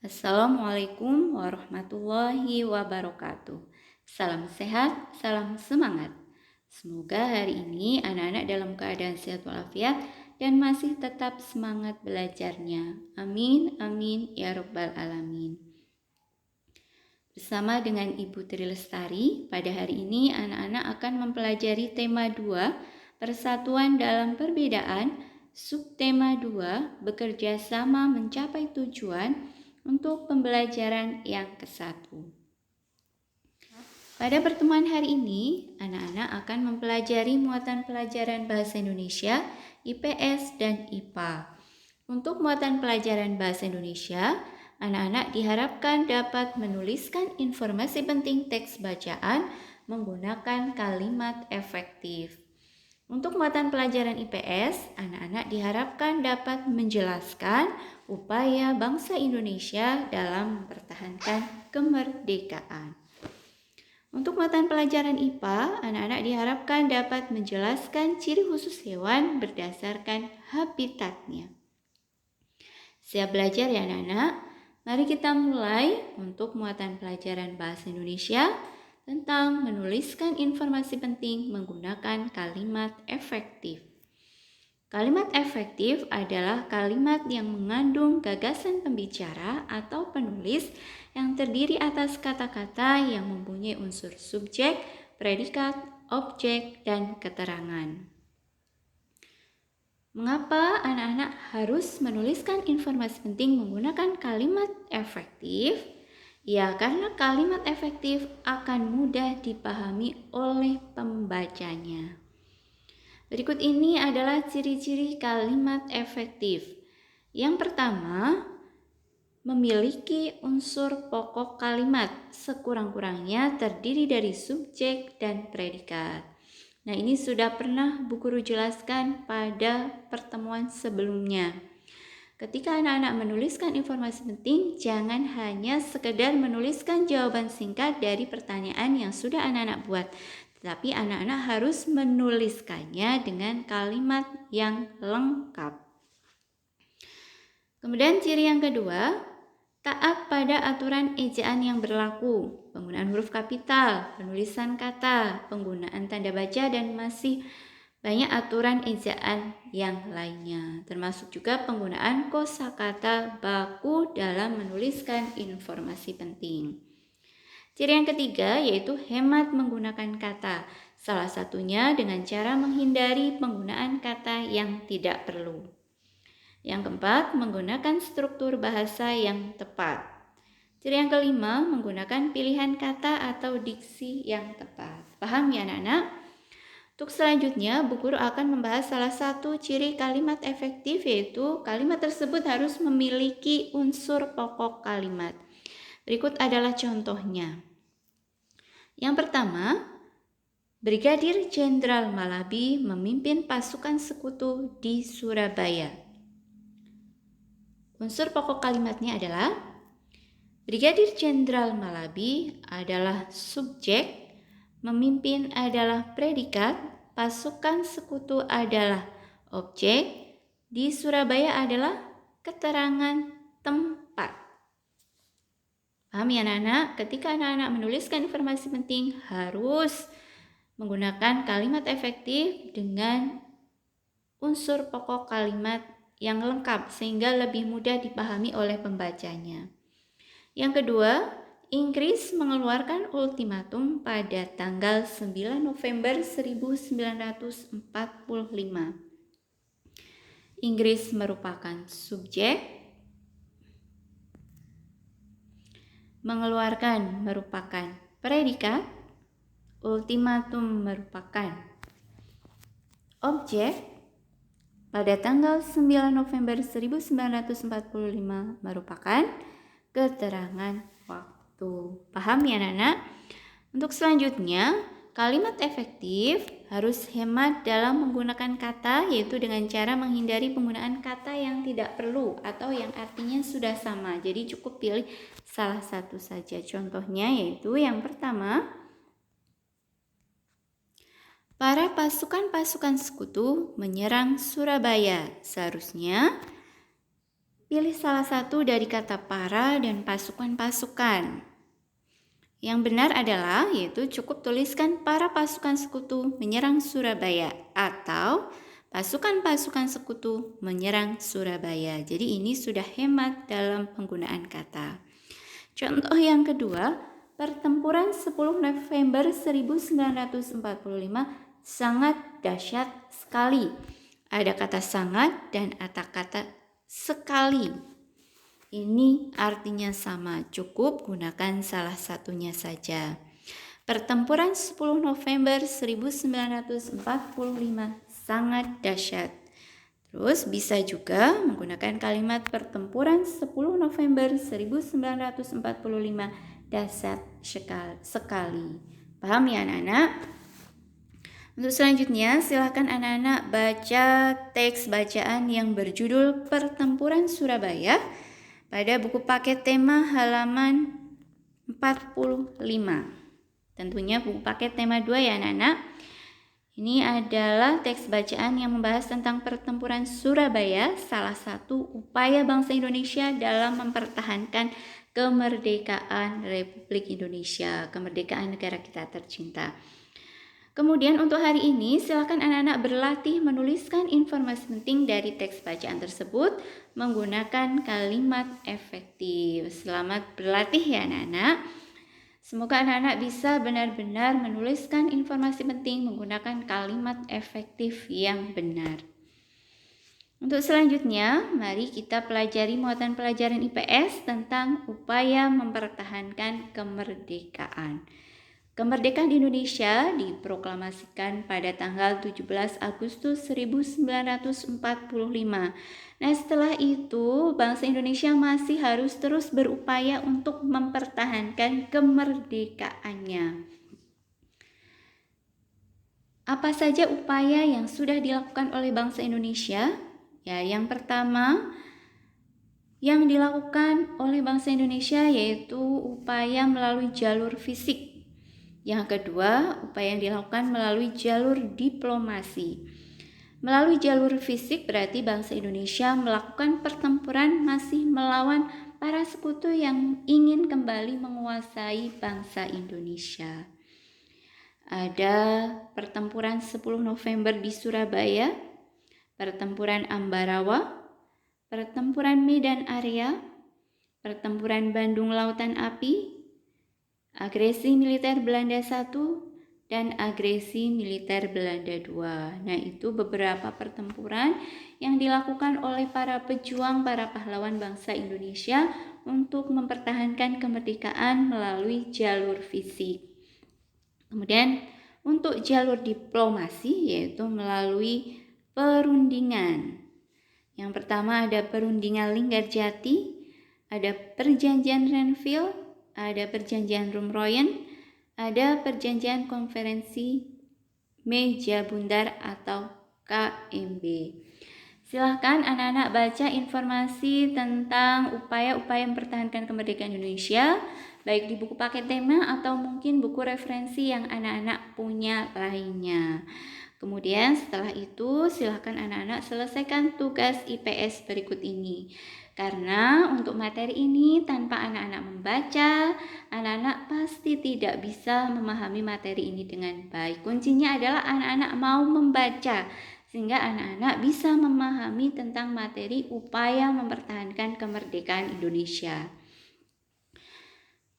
Assalamualaikum warahmatullahi wabarakatuh. Salam sehat, salam semangat. Semoga hari ini anak-anak dalam keadaan sehat walafiat dan masih tetap semangat belajarnya. Amin, amin, ya rabbal alamin. Bersama dengan Ibu Tri Lestari, pada hari ini anak-anak akan mempelajari tema 2, Persatuan dalam Perbedaan, subtema 2, Bekerja sama mencapai tujuan, untuk pembelajaran yang ke-1. Pada pertemuan hari ini, anak-anak akan mempelajari muatan pelajaran Bahasa Indonesia, IPS, dan IPA. Untuk muatan pelajaran Bahasa Indonesia, anak-anak diharapkan dapat menuliskan informasi penting teks bacaan menggunakan kalimat efektif. Untuk muatan pelajaran IPS, anak-anak diharapkan dapat menjelaskan upaya bangsa Indonesia dalam mempertahankan kemerdekaan. Untuk muatan pelajaran IPA, anak-anak diharapkan dapat menjelaskan ciri khusus hewan berdasarkan habitatnya. Siap belajar ya anak-anak? Mari kita mulai untuk muatan pelajaran Bahasa Indonesia tentang menuliskan informasi penting menggunakan kalimat efektif. Kalimat efektif adalah kalimat yang mengandung gagasan pembicara atau penulis yang terdiri atas kata-kata yang mempunyai unsur subjek, predikat, objek, dan keterangan. Mengapa anak-anak harus menuliskan informasi penting menggunakan kalimat efektif? Ya, karena kalimat efektif akan mudah dipahami oleh pembacanya. Berikut ini adalah ciri-ciri kalimat efektif. Yang pertama, memiliki unsur pokok kalimat sekurang-kurangnya terdiri dari subjek dan predikat. Nah, ini sudah pernah Bu Guru jelaskan pada pertemuan sebelumnya. Ketika anak-anak menuliskan informasi penting, jangan hanya sekedar menuliskan jawaban singkat dari pertanyaan yang sudah anak-anak buat, tetapi anak-anak harus menuliskannya dengan kalimat yang lengkap. Kemudian ciri yang kedua, taat pada aturan ejaan yang berlaku, penggunaan huruf kapital, penulisan kata, penggunaan tanda baca, dan masih banyak aturan ejaan yang lainnya, termasuk juga penggunaan kosakata baku dalam menuliskan informasi penting. Ciri yang ketiga yaitu hemat menggunakan kata, salah satunya dengan cara menghindari penggunaan kata yang tidak perlu. Yang keempat, menggunakan struktur bahasa yang tepat. Ciri yang kelima, menggunakan pilihan kata atau diksi yang tepat. Paham ya anak-anak? Untuk selanjutnya, Bu Guru akan membahas salah satu ciri kalimat efektif, yaitu kalimat tersebut harus memiliki unsur pokok kalimat. Berikut adalah contohnya. Yang pertama, Brigadir Jenderal Malabi memimpin pasukan sekutu di Surabaya. Unsur pokok kalimatnya adalah Brigadir Jenderal Malabi adalah subjek, memimpin adalah predikat, pasukan sekutu adalah objek, di Surabaya adalah keterangan tempat. Paham ya anak-anak? Ketika anak-anak menuliskan informasi penting harus menggunakan kalimat efektif dengan unsur pokok kalimat yang lengkap sehingga lebih mudah dipahami oleh pembacanya. Yang kedua, Inggris mengeluarkan ultimatum pada tanggal 9 November 1945. Inggris merupakan subjek, mengeluarkan merupakan predikat, ultimatum merupakan objek, pada tanggal 9 November 1945 merupakan keterangan waktu. Paham ya anak-anak? Untuk selanjutnya, kalimat efektif harus hemat dalam menggunakan kata, yaitu dengan cara menghindari penggunaan kata yang tidak perlu atau yang artinya sudah sama. Jadi cukup pilih salah satu saja. Contohnya yaitu yang pertama, para pasukan-pasukan sekutu menyerang Surabaya. Seharusnya Pilih salah satu dari kata para dan pasukan-pasukan. Yang benar adalah yaitu cukup tuliskan para pasukan sekutu menyerang Surabaya atau pasukan-pasukan sekutu menyerang Surabaya. Jadi ini sudah hemat dalam penggunaan kata. Contoh yang kedua, pertempuran 10 November 1945 sangat dahsyat sekali. Ada kata sangat dan ada kata sekali. Ini artinya sama, cukup gunakan salah satunya saja. Pertempuran 10 November 1945 sangat dahsyat. Terus bisa juga menggunakan kalimat pertempuran 10 November 1945 dahsyat sekali. Paham ya anak-anak? Untuk selanjutnya, silakan anak-anak baca teks bacaan yang berjudul Pertempuran Surabaya pada buku paket tema halaman 45. Tentunya buku paket tema 2 ya anak-anak. Ini adalah teks bacaan yang membahas tentang pertempuran Surabaya, salah satu upaya bangsa Indonesia dalam mempertahankan kemerdekaan Republik Indonesia, kemerdekaan negara kita tercinta. Kemudian untuk hari ini silakan anak-anak berlatih menuliskan informasi penting dari teks bacaan tersebut menggunakan kalimat efektif. Selamat berlatih ya anak-anak. Semoga anak-anak bisa benar-benar menuliskan informasi penting menggunakan kalimat efektif yang benar. Untuk selanjutnya, mari kita pelajari muatan pelajaran IPS tentang upaya mempertahankan kemerdekaan. Kemerdekaan Indonesia diproklamasikan pada tanggal 17 Agustus 1945. Nah, setelah itu bangsa Indonesia masih harus terus berupaya untuk mempertahankan kemerdekaannya. Apa saja upaya yang sudah dilakukan oleh bangsa Indonesia? Ya, yang pertama yang dilakukan oleh bangsa Indonesia yaitu upaya melalui jalur fisik. Yang kedua, upaya yang dilakukan melalui jalur diplomasi. Melalui jalur fisik berarti bangsa Indonesia melakukan pertempuran masih melawan para sekutu yang ingin kembali menguasai bangsa Indonesia. Ada pertempuran 10 November di Surabaya, pertempuran Ambarawa, pertempuran Medan Area, pertempuran Bandung Lautan Api, agresi militer Belanda 1 dan agresi militer Belanda 2. Nah, itu beberapa pertempuran yang dilakukan oleh para pejuang, para pahlawan bangsa Indonesia untuk mempertahankan kemerdekaan melalui jalur fisik. Kemudian untuk jalur diplomasi yaitu melalui perundingan. Yang pertama ada perundingan Linggarjati, ada perjanjian Renville, ada perjanjian Rumroyen, ada perjanjian konferensi Meja Bundar atau KMB. Silahkan anak-anak baca informasi tentang upaya-upaya mempertahankan kemerdekaan Indonesia, baik di buku paket tema atau mungkin buku referensi yang anak-anak punya lainnya. Kemudian setelah itu silahkan anak-anak selesaikan tugas IPS berikut ini. Karena untuk materi ini tanpa anak-anak membaca, anak-anak pasti tidak bisa memahami materi ini dengan baik. Kuncinya adalah anak-anak mau membaca, sehingga anak-anak bisa memahami tentang materi upaya mempertahankan kemerdekaan Indonesia.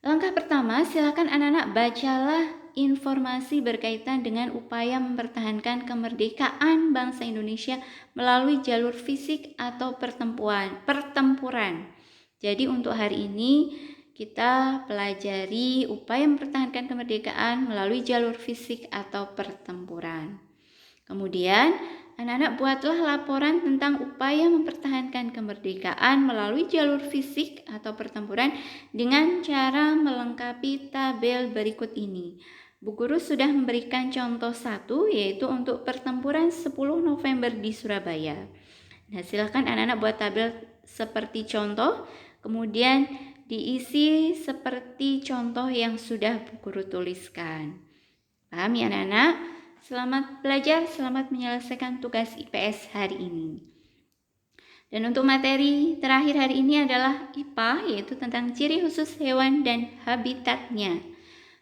Langkah pertama, silakan anak-anak bacalah informasi berkaitan dengan upaya mempertahankan kemerdekaan bangsa Indonesia melalui jalur fisik atau pertempuran. Jadi untuk hari ini kita pelajari upaya mempertahankan kemerdekaan melalui jalur fisik atau pertempuran. Kemudian anak-anak buatlah laporan tentang upaya mempertahankan kemerdekaan melalui jalur fisik atau pertempuran dengan cara melengkapi tabel berikut ini. Bu Guru sudah memberikan contoh 1 yaitu untuk pertempuran 10 November di Surabaya. Nah, silakan anak-anak buat tabel seperti contoh, kemudian diisi seperti contoh yang sudah Bu Guru tuliskan. Paham ya anak-anak? Selamat belajar, selamat menyelesaikan tugas IPS hari ini. Dan untuk materi terakhir hari ini adalah IPA, yaitu tentang ciri khusus hewan dan habitatnya.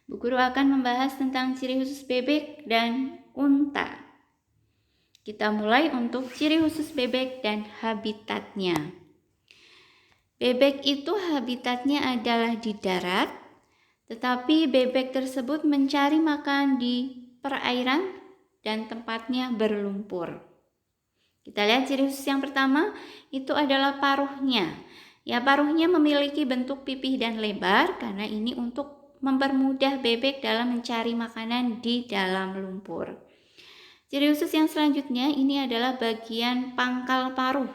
Bu Guru akan membahas tentang ciri khusus bebek dan unta. Kita mulai untuk ciri khusus bebek dan habitatnya. Bebek itu habitatnya adalah di darat, tetapi bebek tersebut mencari makan di perairan dan tempatnya berlumpur. Kita lihat ciri khusus yang pertama, itu adalah paruhnya. Ya, paruhnya memiliki bentuk pipih dan lebar karena ini untuk mempermudah bebek dalam mencari makanan di dalam lumpur. Ciri khusus yang selanjutnya ini adalah bagian pangkal paruh.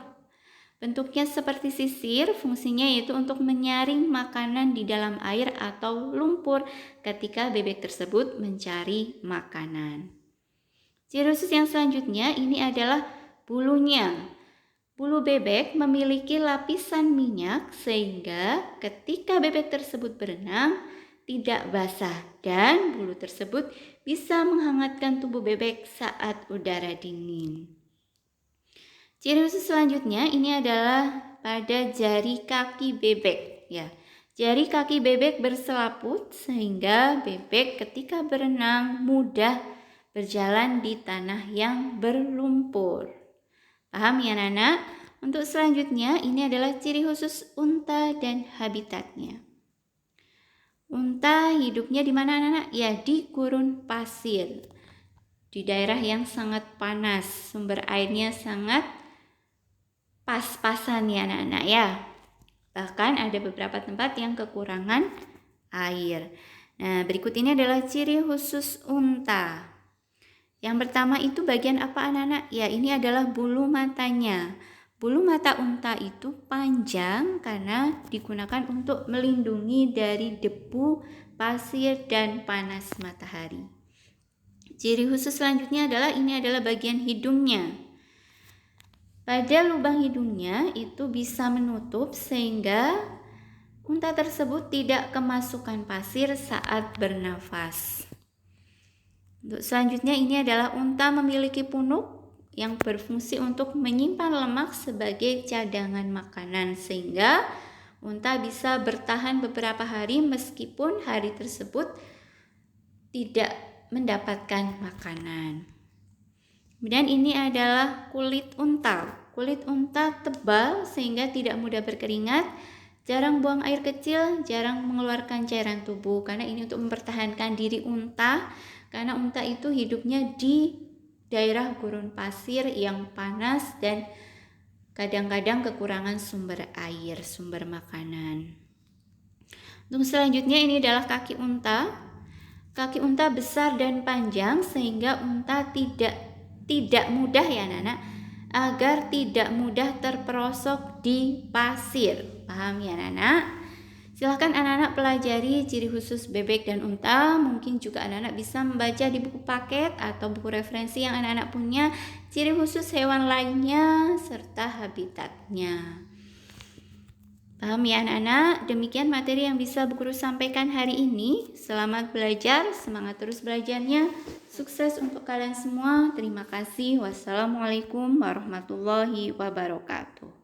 Bentuknya seperti sisir, fungsinya yaitu untuk menyaring makanan di dalam air atau lumpur ketika bebek tersebut mencari makanan. Ciri khusus yang selanjutnya ini adalah bulunya. Bulu bebek memiliki lapisan minyak sehingga ketika bebek tersebut berenang tidak basah dan bulu tersebut bisa menghangatkan tubuh bebek saat udara dingin. Ciri khusus selanjutnya ini adalah pada jari kaki bebek. Ya, jari kaki bebek berselaput sehingga bebek ketika berenang mudah berjalan di tanah yang berlumpur. Paham ya anak-anak? Untuk selanjutnya ini adalah ciri khusus unta dan habitatnya. Unta hidupnya di mana anak-anak? Ya, di gurun pasir. Di daerah yang sangat panas, sumber airnya sangat pas-pasan ya anak-anak ya. Bahkan ada beberapa tempat yang kekurangan air. Nah, berikut ini adalah ciri khusus unta. Yang pertama itu bagian apa anak-anak? Ya, ini adalah bulu matanya. Bulu mata unta itu panjang karena digunakan untuk melindungi dari debu, pasir, dan panas matahari. Ciri khusus selanjutnya adalah ini adalah bagian hidungnya. Pada lubang hidungnya itu bisa menutup sehingga unta tersebut tidak kemasukan pasir saat bernafas. Untuk selanjutnya ini adalah unta memiliki punuk yang berfungsi untuk menyimpan lemak sebagai cadangan makanan sehingga unta bisa bertahan beberapa hari meskipun hari tersebut tidak mendapatkan makanan. Kemudian ini adalah kulit unta. Kulit unta tebal sehingga tidak mudah berkeringat, jarang buang air kecil, jarang mengeluarkan cairan tubuh karena ini untuk mempertahankan diri unta. Karena unta itu hidupnya di daerah gurun pasir yang panas dan kadang-kadang kekurangan sumber air, sumber makanan. Untuk selanjutnya ini adalah kaki unta. Kaki unta besar dan panjang sehingga unta tidak mudah ya anak-anak, agar tidak mudah terperosok di pasir. Paham ya anak-anak? Silahkan anak-anak pelajari ciri khusus bebek dan unta. Mungkin juga anak-anak bisa membaca di buku paket atau buku referensi yang anak-anak punya ciri khusus hewan lainnya serta habitatnya. Paham ya anak-anak? Demikian materi yang bisa Bu Guru sampaikan hari ini. Selamat belajar, semangat terus belajarnya. Sukses untuk kalian semua. Terima kasih. Wassalamualaikum warahmatullahi wabarakatuh.